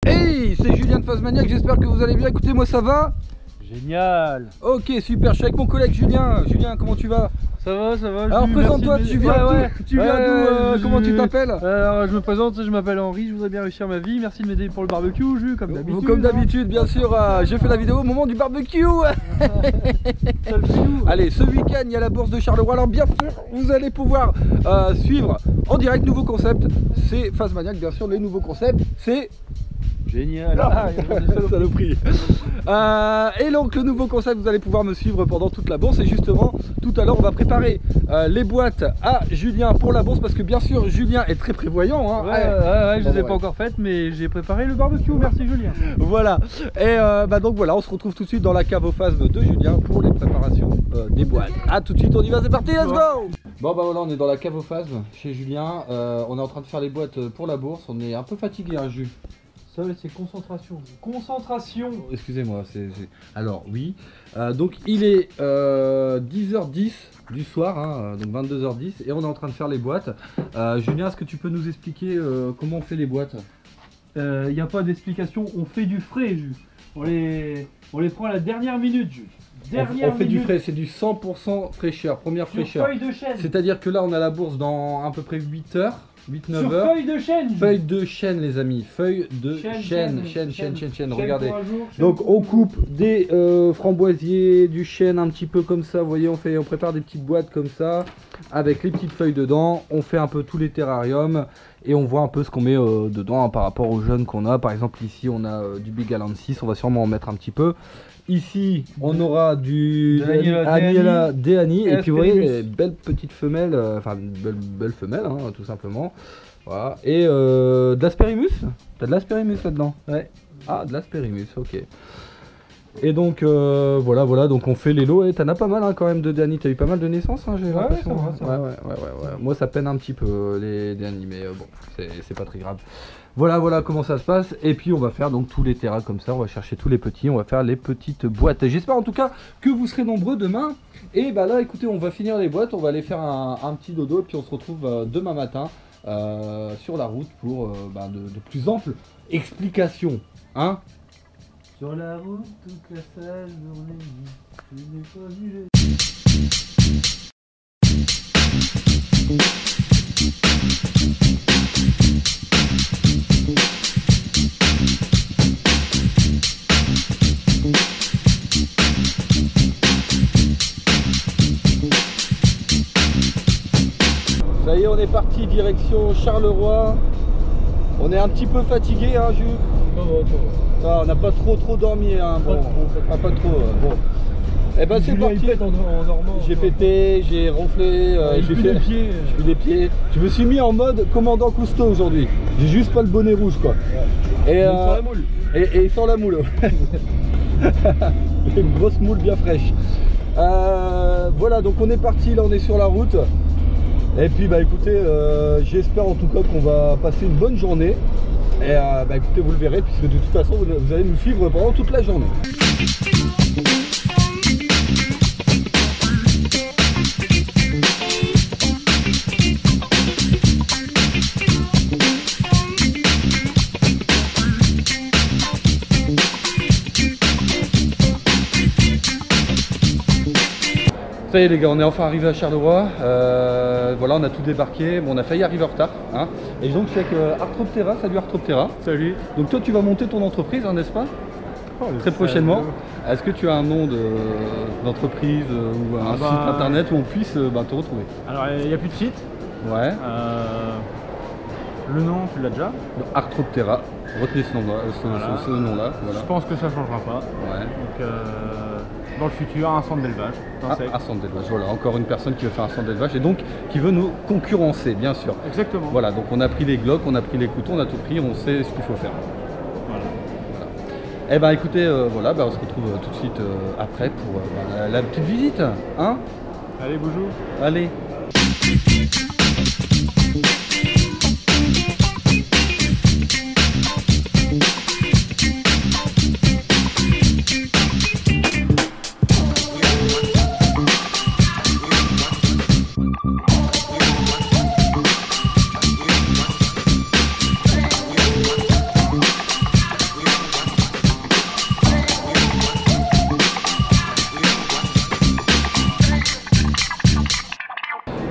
Hey, c'est Julien de Phasmaniac, j'espère que vous allez bien. Écoutez, moi ça va? Génial. Ok, super, je suis avec mon collègue Julien. Julien, comment tu vas? Ça va. Alors présente-toi, tu viens d'où? Comment tu t'appelles? Alors je me présente, je m'appelle Henri, je voudrais bien réussir ma vie. Merci de m'aider pour le barbecue, Jules, comme d'habitude. Comme d'habitude, bien sûr, j'ai fait la vidéo au moment du barbecue. Allez, ce week-end, il y a la bourse de Charleroi. Alors bien sûr, vous allez pouvoir suivre en direct nouveau concept. C'est Phasmaniac, bien sûr, les nouveaux concepts, c'est... Génial. Saloperie. Et donc le nouveau concept, vous allez pouvoir me suivre pendant toute la bourse. Et justement, tout à l'heure, on va préparer les boîtes à Julien pour la bourse, parce que bien sûr, Julien est très prévoyant. Hein. Ouais, je les ai pas encore faites, mais j'ai préparé le barbecue. Merci Julien. Voilà. Et donc voilà, on se retrouve tout de suite dans la cave au phasme de Julien pour les préparations des boîtes. A tout de suite, on y va, c'est parti, let's go. Bon bah voilà, on est dans la cave au phasme chez Julien. On est en train de faire les boîtes pour la bourse. On est un peu fatigué, hein, Jules. C'est concentration. Concentration. Excusez-moi, alors oui. Donc il est 10h10 du soir, hein, donc 22h10, et on est en train de faire les boîtes. Julien, est-ce que tu peux nous expliquer comment on fait les boîtes? Il n'y a pas d'explication, on fait du frais, Jules. On les prend à la dernière minute, Jules. On fait du frais, c'est du 100% fraîcheur, première fraîcheur. Feuille de chêne. C'est-à-dire que là on a la bourse dans à peu près 8h. 8-9 Sur heures. feuille de chêne. Feuille de chêne, les amis. Feuille de chêne. Regardez. Donc on coupe des framboisiers, du chêne un petit peu comme ça. Vous voyez, on prépare des petites boîtes comme ça avec les petites feuilles dedans. On fait un peu tous les terrariums et on voit un peu ce qu'on met dedans, hein, par rapport aux jeunes qu'on a. Par exemple ici on a du Big Island 6. On va sûrement en mettre un petit peu. Ici, on aura du Aniela Deani, et puis vous voyez les belles petites femelles, enfin belles femelles, hein, tout simplement. Voilà. Et de l'aspérimus. T'as de l'aspérimus là-dedans? Ouais. Ah, de l'aspérimus, ok. Et donc voilà, donc on fait les lots. Et t'en as pas mal, hein, quand même, de Deani. T'as eu pas mal de naissances, hein, j'ai l'impression. Ouais. Moi ça peine un petit peu les Deani, mais bon, c'est pas très grave. Voilà comment ça se passe. Et puis on va faire donc tous les terras comme ça. On va chercher tous les petits. On va faire les petites boîtes. J'espère en tout cas que vous serez nombreux demain. Et bah là, écoutez, on va finir les boîtes. On va aller faire un petit dodo. Et puis on se retrouve demain matin sur la route pour de plus amples explications. Hein? Sur la route, toute la sale journée, je n'ai pas vu Ça y est, on est parti direction Charleroi. On est un petit peu fatigué, hein, Jules? Ça, on n'a pas trop dormi, hein. Bon, pas trop. Bon. Eh ben c'est parti. J'ai pété, j'ai ronflé, j'ai fait des pieds. Je me suis mis en mode commandant Cousteau aujourd'hui. J'ai juste pas le bonnet rouge, quoi. Ouais. Et sans la moule. Et sans la moule. Une grosse moule bien fraîche. Voilà, donc on est parti, là on est sur la route. Et puis bah écoutez, j'espère en tout cas qu'on va passer une bonne journée. Et écoutez, vous le verrez, puisque de toute façon vous allez nous suivre pendant toute la journée. Ça y est les gars, on est enfin arrivé à Charleroi. Voilà, on a tout débarqué. Bon, on a failli arriver en retard, hein. Et donc je suis avec Arthroptera. Salut Arthroptera. Salut. Donc toi tu vas monter ton entreprise, hein, n'est-ce pas? Très prochainement. Est-ce que tu as un nom d'entreprise ou un site internet où on puisse te retrouver? Alors il n'y a plus de site. Ouais. Le nom, tu l'as déjà? Arthroptera. Retenez ce nom-là. Voilà. Je pense que ça ne changera pas. Ouais. Donc dans le futur, un centre d'élevage. Un centre d'élevage, voilà, encore une personne qui veut faire un centre d'élevage et donc qui veut nous concurrencer, bien sûr. Exactement. Voilà, donc on a pris les Glock, on a pris les couteaux, on a tout pris, on sait ce qu'il faut faire. Voilà. Eh ben écoutez, voilà, on se retrouve tout de suite après pour la petite visite, hein? Allez, bonjour. Allez.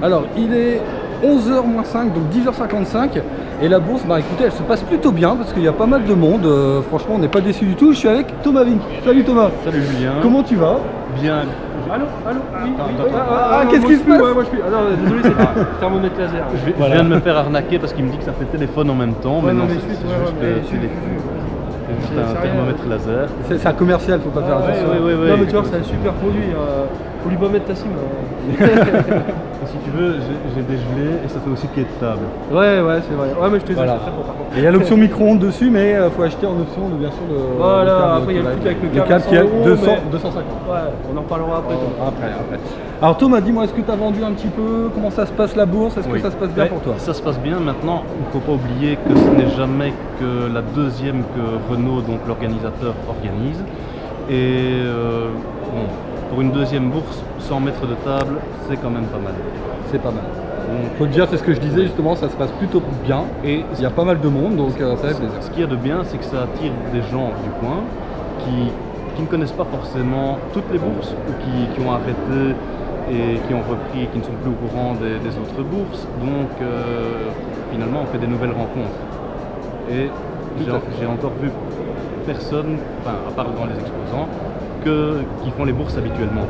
Alors, il est 11h moins 5, donc 10h55. Et la bourse, bah écoutez, elle se passe plutôt bien parce qu'il y a pas mal de monde. Franchement, on n'est pas déçu du tout. Je suis avec Thomas Vink. Salut Thomas. Salut Julien. Comment tu vas? Bien. Allô, oui, oui. Qu'est-ce qui se passe? Moi je suis. Ah non, désolé, c'est pas thermomètre laser. Je viens de me faire arnaquer parce qu'il me dit que ça fait téléphone en même temps, mais non, c'est juste un thermomètre laser. C'est un commercial, faut pas faire attention. Oui. Non mais tu vois, c'est un super produit. Faut lui pas mettre ta cime. Si tu veux, j'ai dégelé et ça fait aussi pied de table. Ouais, c'est vrai. Ouais, mais je te dis, Voilà. c'est très bon par contre. Et il y a l'option micro-ondes dessus, mais faut acheter en option, bien sûr, le. Voilà, après il y a le truc avec le câble qui est 200, mais... 250. Ouais, on en reparlera après. Après. Alors Thomas, dis-moi, est-ce que tu as vendu un petit peu? Comment ça se passe la bourse? Est-ce que ça se passe bien pour toi? Ça se passe bien. Maintenant, il ne faut pas oublier que ce n'est jamais que la deuxième que Renault, donc l'organisateur, organise. Et bon, pour une deuxième bourse, 100 mètres de table, c'est quand même pas mal. C'est pas mal. Donc, faut le dire, c'est ce que je disais justement, ça se passe plutôt bien. Et il y a pas mal de monde, donc ça fait plaisir. Ce qu'il y a de bien, c'est que ça attire des gens du coin qui ne connaissent pas forcément toutes les bourses ou qui ont arrêté et qui ont repris et qui ne sont plus au courant des autres bourses. Donc finalement, on fait des nouvelles rencontres. Et j'ai encore vu personne, enfin, à part dans les exposants, qui font les bourses habituellement.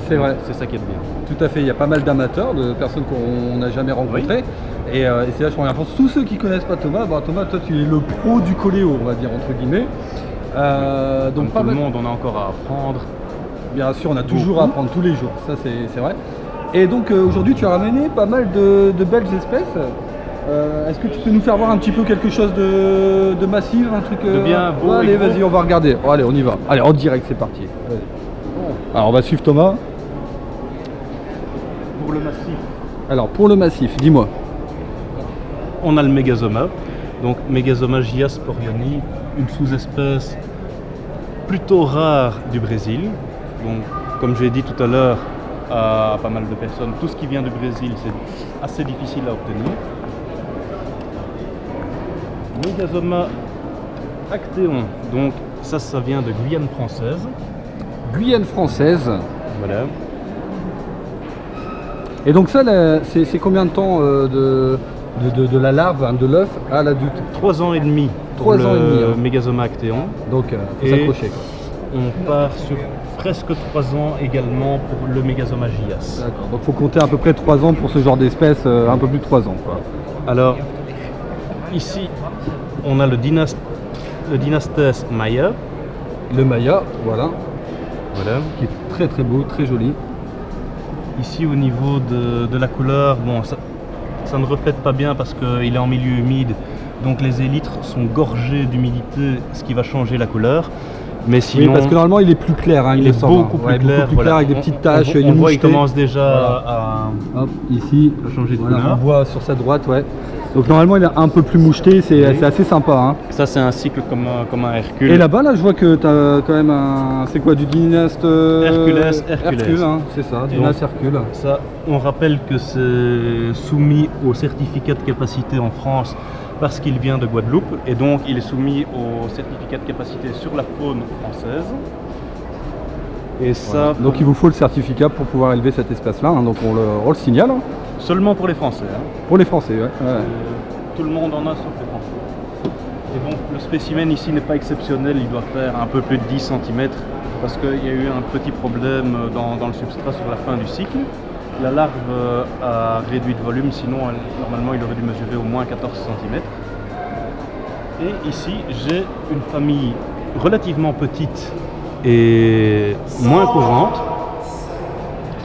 C'est vrai. C'est ça qui est bien. Tout à fait, il y a pas mal d'amateurs, de personnes qu'on n'a jamais rencontrées. Oui. Et c'est vachement bien. Tous ceux qui ne connaissent pas Thomas, Thomas, toi tu es le pro du coléo, on va dire entre guillemets. Donc tout le monde, on a encore à apprendre. Bien sûr, on a toujours à apprendre tous les jours, ça c'est vrai. Et donc aujourd'hui tu as ramené pas mal de belles espèces. Est-ce que tu peux nous faire voir un petit peu quelque chose de massif, un truc de bien beau? Allez, vas-y, on va regarder. Oh, allez, on y va. Allez, en direct, c'est parti. Alors on va suivre Thomas. Pour le massif. Alors pour le massif, dis-moi. On a le Mégazoma, donc Mégazoma gias porioni, une sous-espèce plutôt rare du Brésil. Donc comme je l'ai dit tout à l'heure à pas mal de personnes, tout ce qui vient du Brésil c'est assez difficile à obtenir. Mégazoma actéon, donc ça vient de Guyane française. Guyane française. Voilà. Et donc ça, c'est combien de temps de la larve, de l'œuf à l'adulte? 3 ans et demi. 3 ans et demi. Mégazoma actéon. Donc faut s'accrocher. On part sur presque 3 ans également pour le Mégazoma gias. D'accord. Donc faut compter à peu près 3 ans pour ce genre d'espèce, un peu plus de 3 ans, quoi. Alors ici, on a le Dynastes Maya. Le Maya, voilà. Voilà. Qui est très très beau, très joli. Ici au niveau de la couleur, bon, ça ne reflète pas bien parce qu'il est en milieu humide, donc les élytres sont gorgés d'humidité, ce qui va changer la couleur. Mais sinon, oui, parce que normalement il est plus clair, hein, il est beaucoup plus clair, voilà. Avec des petites taches. On voit, il commence déjà à ici, changer de voilà, couleur. on voit sur sa droite, ouais. Donc normalement il est un peu plus moucheté, c'est assez sympa. Hein. Ça c'est un cycle comme un Hercule. Et là-bas, là je vois que tu as quand même un... C'est quoi, du Dynaste Hercules, hein, c'est ça, Dynaste Hercule. Ça, on rappelle que c'est soumis au certificat de capacité en France parce qu'il vient de Guadeloupe et donc il est soumis au certificat de capacité sur la faune française. Et ça, voilà. Donc il vous faut le certificat pour pouvoir élever cette espèce-là, hein, donc on le signale. Hein. Seulement pour les Français. Hein. Pour les Français, ouais. Tout le monde en a sauf les Français. Et donc le spécimen ici n'est pas exceptionnel, il doit faire un peu plus de 10 cm parce qu'il y a eu un petit problème dans le substrat sur la fin du cycle. La larve a réduit de volume, sinon normalement il aurait dû mesurer au moins 14 cm. Et ici j'ai une famille relativement petite et moins courante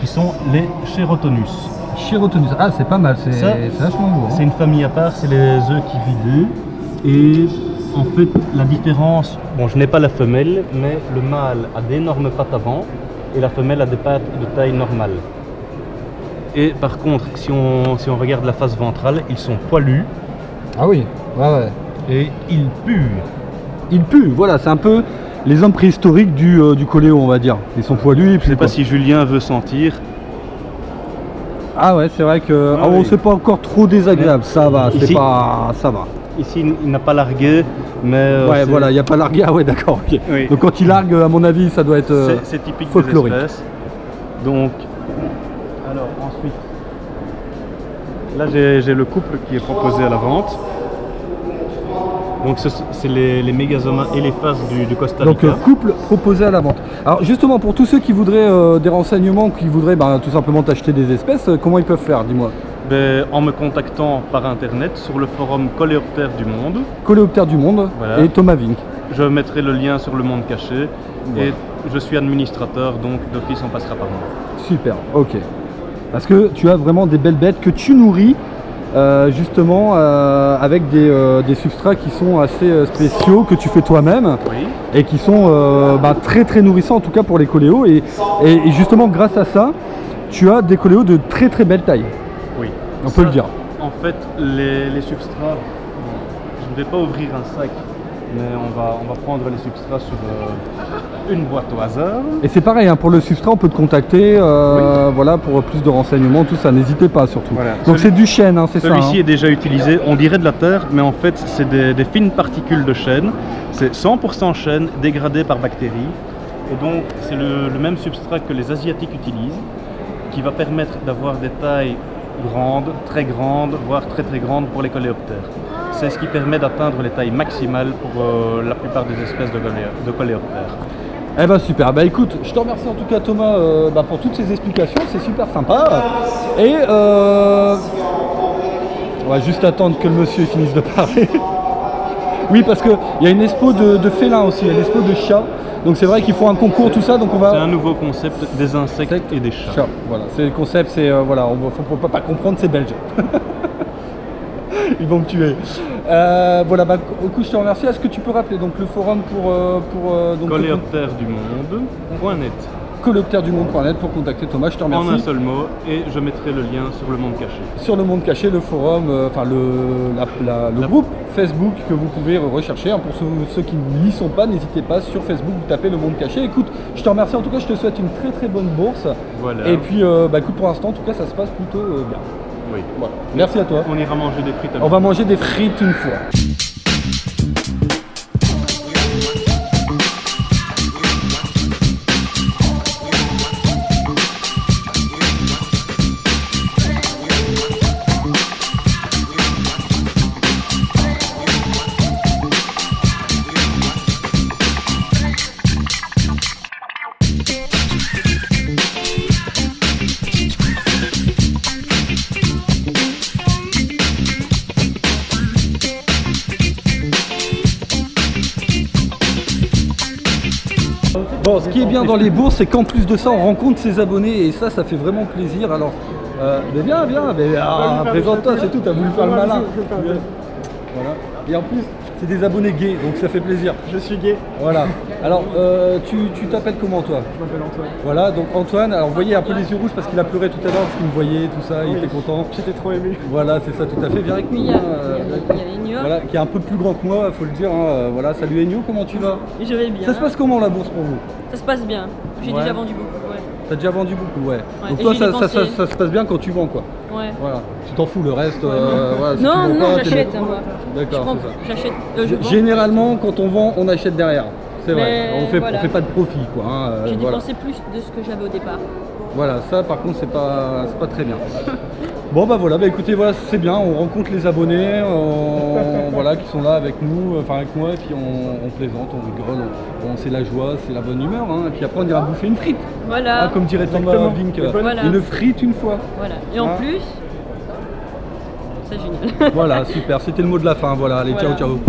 qui sont les Cherotonus. Cherotonus, ah c'est pas mal, c'est vachement beau. C'est une famille à part, c'est les œufs qui vident. Et en fait la différence, bon je n'ai pas la femelle, mais le mâle a d'énormes pattes avant et la femelle a des pattes de taille normale. Et par contre, si on regarde la face ventrale, ils sont poilus. Ah oui, ouais. Et ils puent. Ils puent, voilà, c'est un peu les hommes préhistoriques du coléo, on va dire. Ils sont poilus. Je sais pas si Julien veut sentir. Ah ouais, c'est vrai que oui. C'est pas encore trop désagréable, ça va, ça va. Ici, il n'a pas largué, mais... ouais, voilà, il n'y a pas largué, ah ouais, d'accord, ok. Oui. Donc quand il largue, à mon avis, ça doit être c'est typique folklorique. des espèces. Donc, alors ensuite, Là, j'ai le couple qui est proposé à la vente. Donc, c'est les Mégazoma et les faces du Costa Rica. Donc, couple proposé à la vente. Alors, justement, pour tous ceux qui voudraient des renseignements, qui voudraient tout simplement t'acheter des espèces, comment ils peuvent faire, dis-moi? En me contactant par internet sur le forum Coléoptères du Monde. Coléoptères du Monde, voilà. Et Thomas Vink. Je mettrai le lien sur le Monde Caché. Voilà. Et je suis administrateur, donc d'office on passera par moi. Super, ok. Parce que tu as vraiment des belles bêtes que tu nourris justement avec des substrats qui sont assez spéciaux, que tu fais toi-même. Oui. Et qui sont très très nourrissants en tout cas pour les coléos. Et justement grâce à ça, tu as des coléos de très très belle taille. Oui. On peut le dire. En fait, les substrats, je ne vais pas ouvrir un sac, mais on va prendre les substrats sur une boîte au hasard. Et c'est pareil, hein, pour le substrat, on peut te contacter oui. Voilà, pour plus de renseignements, tout ça, n'hésitez pas surtout. Voilà. Donc c'est du chêne, hein, c'est ça. Celui-ci est déjà utilisé, on dirait de la terre, mais en fait c'est des fines particules de chêne. C'est 100% chêne dégradé par bactéries. Et donc c'est le même substrat que les Asiatiques utilisent, qui va permettre d'avoir des tailles grandes, très grandes, voire très très grandes pour les coléoptères. C'est ce qui permet d'atteindre les tailles maximales pour la plupart des espèces de coléoptères. Eh ben super, bah écoute, je te remercie en tout cas Thomas pour toutes ces explications, c'est super sympa. Et on va juste attendre que le monsieur finisse de parler. Oui, parce qu'il y a une expo de félins aussi, il y a une expo de chats. Donc c'est vrai qu'il faut un concours, tout ça, donc on va... C'est un nouveau concept des insectes et des chats. Voilà, c'est le concept, c'est... voilà, faut pas comprendre, c'est belge. Ils vont me tuer. Voilà, écoute, je te remercie. Est-ce que tu peux rappeler donc le forum pour Coléoptèresdumonde.net. Coléoptèresdumonde.net pour contacter Thomas, je te remercie. En un seul mot, et je mettrai le lien sur le Monde Caché. Sur le Monde Caché, le forum, le groupe Facebook que vous pouvez rechercher. Hein, pour ceux qui n'y sont pas, n'hésitez pas sur Facebook, vous tapez le Monde Caché. Écoute, je te remercie en tout cas, je te souhaite une très très bonne bourse. Voilà. Et puis, écoute, pour l'instant, en tout cas, ça se passe plutôt bien. Oui. Voilà. Merci à toi. On ira manger des frites. On va manger des frites une fois. Bon, ce qui est bien dans les bourses, c'est qu'en plus de ça, on rencontre ses abonnés et ça fait vraiment plaisir. Alors, viens, présente-toi, c'est tout, t'as voulu faire le malin. Voilà. Et en plus, c'est des abonnés gays, donc ça fait plaisir. Je suis gay. Voilà. Alors, tu t'appelles comment toi? Je m'appelle Antoine. Voilà, donc Antoine, alors vous voyez un peu les yeux rouges parce qu'il a pleuré tout à l'heure, parce qu'il me voyait, tout ça, il était content. J'étais trop ému. Voilà, c'est ça, tout à fait. Viens avec nous. Il y a Enyo. Voilà, qui est un peu plus grand que moi, faut le dire. Hein. Voilà, salut Enyo, comment tu vas? Je vais bien. Ça se passe comment la bourse pour vous? Ça se passe bien. J'ai déjà vendu beaucoup, ouais. T'as déjà vendu beaucoup, ouais. Donc toi, ça se passe bien quand tu vends, quoi. Ouais. Voilà. Tu t'en fous, le reste. Voilà, si non, j'achète, moi. D'accord, c'est ça. J'achète. Généralement, quand on vend, on achète derrière. C'est vrai. On fait pas de profit, quoi. Hein. J'ai dépensé plus de ce que j'avais au départ. Voilà, ça par contre c'est pas très bien. Bon voilà, écoutez, voilà, c'est bien, on rencontre les abonnés, voilà, qui sont là avec nous, enfin avec moi, et puis on plaisante, on rigole, c'est la joie, c'est la bonne humeur, hein. Et puis après on ira bouffer une frite. Voilà. Hein, comme dirait Thomas Vink, voilà. Une frite une fois. Voilà. Et en plus, c'est génial. Voilà, super, c'était le mot de la fin, voilà, allez, voilà. Ciao.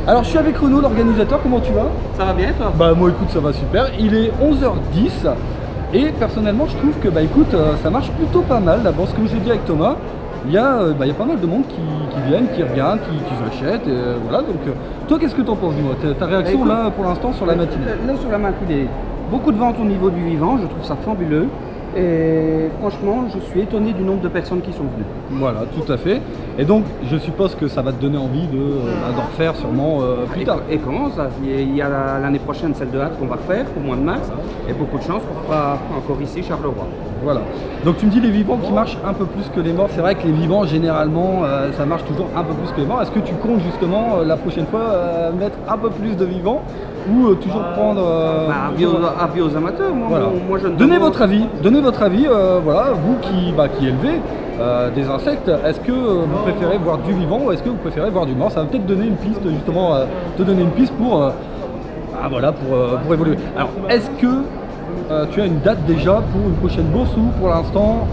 Alors je suis avec Renaud, l'organisateur, comment tu vas? Ça va bien toi? Bah moi écoute, ça va super, il est 11h10 et personnellement je trouve que écoute, ça marche plutôt pas mal. D'abord ce que je vous ai dit avec Thomas, il y a pas mal de monde qui viennent, qui regardent, qui achètent, et voilà. Donc toi qu'est-ce que t'en penses, dis-moi, ta réaction là pour l'instant sur la matinée? Là sur la matinée, beaucoup de ventes au niveau du vivant, je trouve ça fabuleux. Et franchement, je suis étonné du nombre de personnes qui sont venues. Voilà, tout à fait. Et donc, je suppose que ça va te donner envie d'en refaire sûrement plus tard. Et comment ça? Il y a l'année prochaine celle de Hâte qu'on va refaire au mois de mars. Et beaucoup de chance qu'on fera encore ici Charleroi. Voilà. Donc tu me dis les vivants qui marchent un peu plus que les morts. C'est vrai que les vivants, généralement, ça marche toujours un peu plus que les morts. Est-ce que tu comptes justement la prochaine fois mettre un peu plus de vivants ou toujours prendre... avis aux amateurs, moi je ne Donnez votre avis, voilà, vous qui élevez des insectes, est-ce que vous préférez voir du vivant ou est-ce que vous préférez voir du mort? Ça va peut-être donner une piste justement, te donner une piste pour évoluer. Alors, est-ce que tu as une date déjà pour une prochaine bourse ou pour l'instant?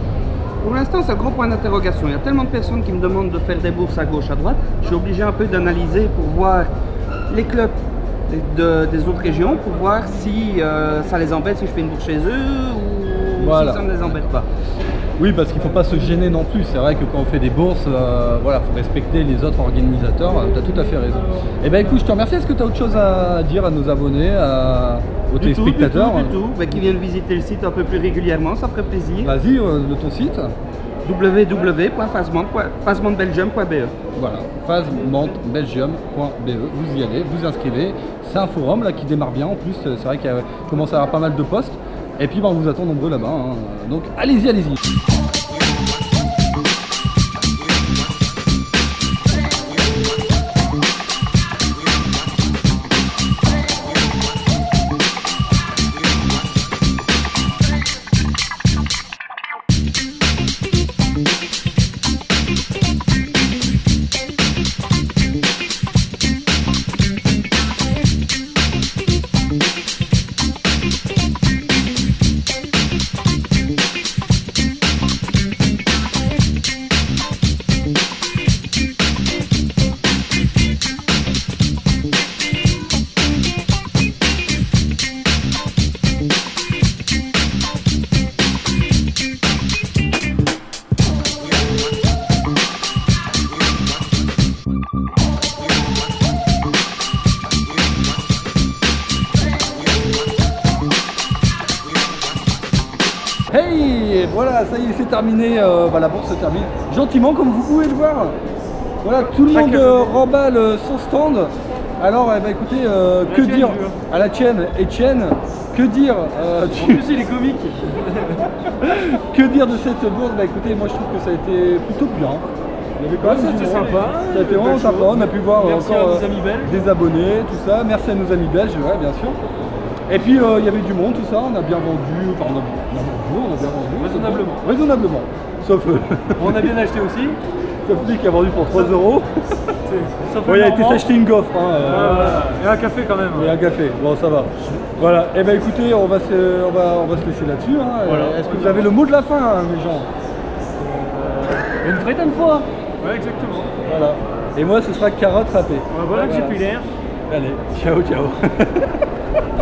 Pour l'instant, c'est un gros point d'interrogation. Il y a tellement de personnes qui me demandent de faire des bourses à gauche, à droite. Je suis obligé un peu d'analyser pour voir les clubs des autres régions, pour voir si ça les embête si je fais une bourse chez eux ou si ça ne les embête pas. Oui, parce qu'il ne faut pas se gêner non plus. C'est vrai que quand on fait des bourses, voilà, faut respecter les autres organisateurs. Tu as tout à fait raison. Eh bien écoute, je te remercie. Est-ce que tu as autre chose à dire à nos abonnés, aux téléspectateurs? Du tout. Qui viennent visiter le site un peu plus régulièrement, ça ferait plaisir. Vas-y, de ton site. www.fazementbelgium.be. Voilà, fazementbelgium.be. Vous y allez, vous inscrivez. C'est un forum là qui démarre bien en plus. C'est vrai qu'il commence à avoir pas mal de posts. Et puis on vous attend nombreux là-bas. Hein. Donc allez-y, allez-y. Hey, voilà, ça y est, c'est terminé, la bourse se termine gentiment comme vous pouvez le voir. Voilà, tout le monde remballe son stand. Alors, écoutez, que dire à la tienne, Etienne, que dire En plus, il est comique. que dire de cette bourse? Écoutez, moi je trouve que ça a été plutôt bien. Il y avait quand même c'était sympa. Ça a été vraiment sympa, on a pu voir encore nos amis belges. des abonnés, tout ça. Merci à nos amis belges, ouais, bien sûr. Et puis il y avait du monde, tout ça, on a bien vendu, enfin on a bien vendu. Raisonnablement. Sauf On a bien acheté aussi. sauf lui qui a vendu pour 3 €. Il a été s'acheter une gaufre. Et un café quand même. Et un café, bon ça va. Voilà, et ben écoutez, on va se laisser là-dessus. Hein. Voilà. Est-ce que vous avez le mot de la fin, hein, les gens? Une prochaine fois. Ouais, exactement. Voilà. Et moi ce sera carotte râpée. Voilà que j'ai plus l'air. Allez, ciao.